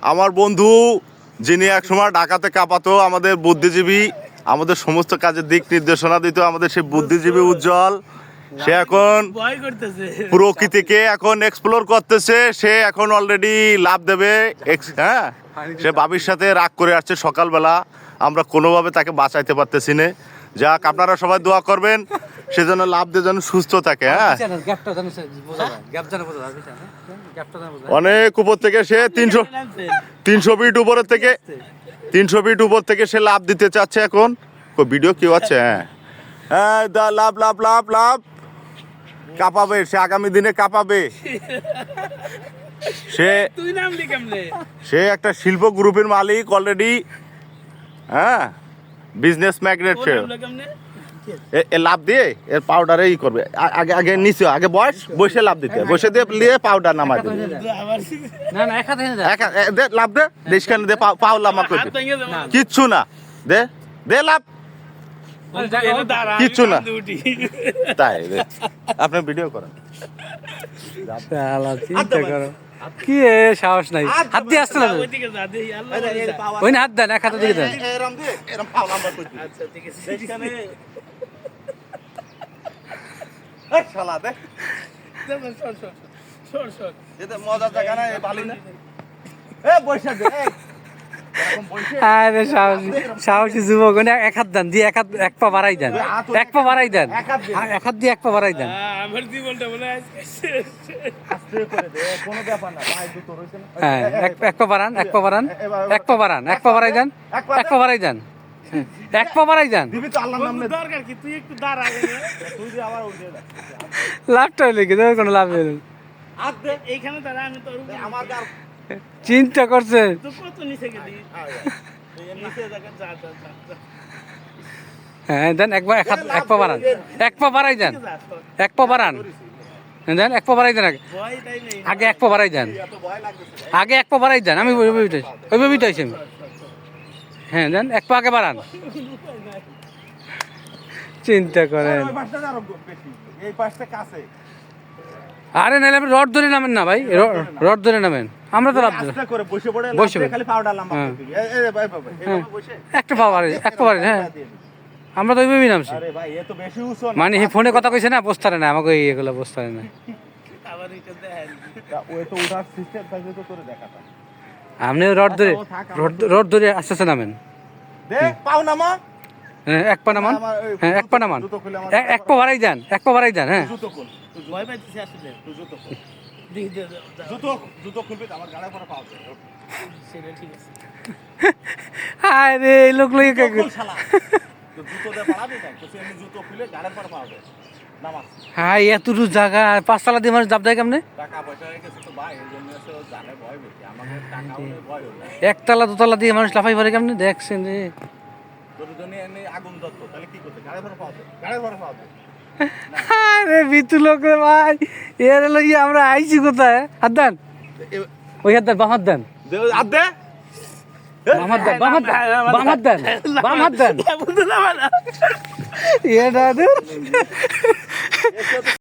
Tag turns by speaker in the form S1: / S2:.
S1: আমার বন্ধু যিনি একসময় ঢাকাতে কাঁপাতো, আমাদের বুদ্ধিজীবী, আমাদের সমস্ত কাজের দিক নির্দেশনা দিত, আমাদের সেই বুদ্ধিজীবী উজ্জ্বল, সে এখন প্রকৃতিকে এখন এক্সপ্লোর করতেছে। সে এখন অলরেডি লাভ দেবে। হ্যাঁ, সে বাবির সাথে রাগ করে আসছে সকালবেলা, আমরা কোনোভাবে তাকে বাঁচাইতে পারতেছি না। যাক, আপনারা সবাই দোয়া করবেন সেজন্য লাভ দিয়ে যেন সুস্থ থাকে। হ্যাঁ, অনেক উপর থেকে সে 300 ফিট উপরের থেকে 300 ফিট উপর থেকে সে লাভ দিতে চাচ্ছে। এখন ভিডিও কেউ আছে? হ্যাঁ হ্যাঁ, লাভ লাভ লাভ লাভ কাঁপাবে সে, আগামী দিনে কাঁপাবে সে। সে একটা শিল্প গ্রুপের মালিক অলরেডি। হ্যাঁ, বিজনেস ম্যাগনেট সে। লাভ দিয়ে এর পাউডারে ই করবে। আগে আগে নিচে আগে বসে লাভ দিতে, বসে দিয়ে পাউডার নামাই দেবে। লাভ দে, দেশখানে দে, পাও লামা করবে, কিচ্ছু না। দে দে লাভ, কিচ্ছু না। তাই আপনি ভিডিও করেন,
S2: চিন্তা করো কি সাহস নাই, হাত দিয়ে আসতে না, ওই না হাত দেন, এক হাতে দিকে দেন।
S1: মজার জায়গা না, ভালো না।
S2: আরে সাহসী যুবক, এক হাত দেন, দিয়ে এক পা বাড়াই দেন, এক পা বাড়াই দেন, এক হাত দিয়ে এক পা বাড়াই দেন। হ্যাঁ, এক পা বাড়ান, এক পা বাড়ান, এক পা বাড়ান, এক পা বাড়াই দেন, এক পা বাড়াই দেন, এক পা বাড়াই দেন। লাভটা হইলে কি, কোনো লাভ নেই। চিন্তা করছে, হ্যাঁ দেন, একবার এক পা বাড়ান, এক পা বাড়াই দেন, এক পা বাড়ান দেন, এক পা বাড়াই দেন, আগে এক পা বাড়াই দেন, আগে এক পা বাড়াই দেন। আমি ওইভাবে উঠাইছি আমি। হ্যাঁ দেন, এক পা আগে বাড়ান। চিন্তা করেন। আরে নাহলে আপনি রড ধরে নামেন না ভাই, রড ধরে নামেন, আমরা তো লাভ বসে একটা পা বাড়ি, এক পা বাড়ি। হ্যাঁ, আমরা তো ওইভাবেই নামছি। মানে এই ফোনে কথা কইছে না, বসতারে না আমাকে, এগুলো বসতারে না। আপনি রড ধরে আস্তে আস্তে নামেন। হ্যাঁ, এক পা নামান, হ্যাঁ এক পা নামান, এক পা বাড়াই দেন, এক পা বাড়াই দেন। হ্যাঁ, আরে এই লোক লই হ্যাঁ, এতটুকু জায়গা 5 তালা দিয়ে মানুষ জাপ দেয় কেমনে? একতলা 2 তলা দিয়ে মানুষ লাফাই পারে কেমনে? দেখছেন রে, আরে বিতু লোক রে ভাই, এর লইয়া আমরা আইছি কোথায়? হাত দেন, ওই হাত দেন, বাম হাত দেন, বাম হাত দেন, বাম হাত দেন, বাম হাত দেন, বাম হাত দেন, এটা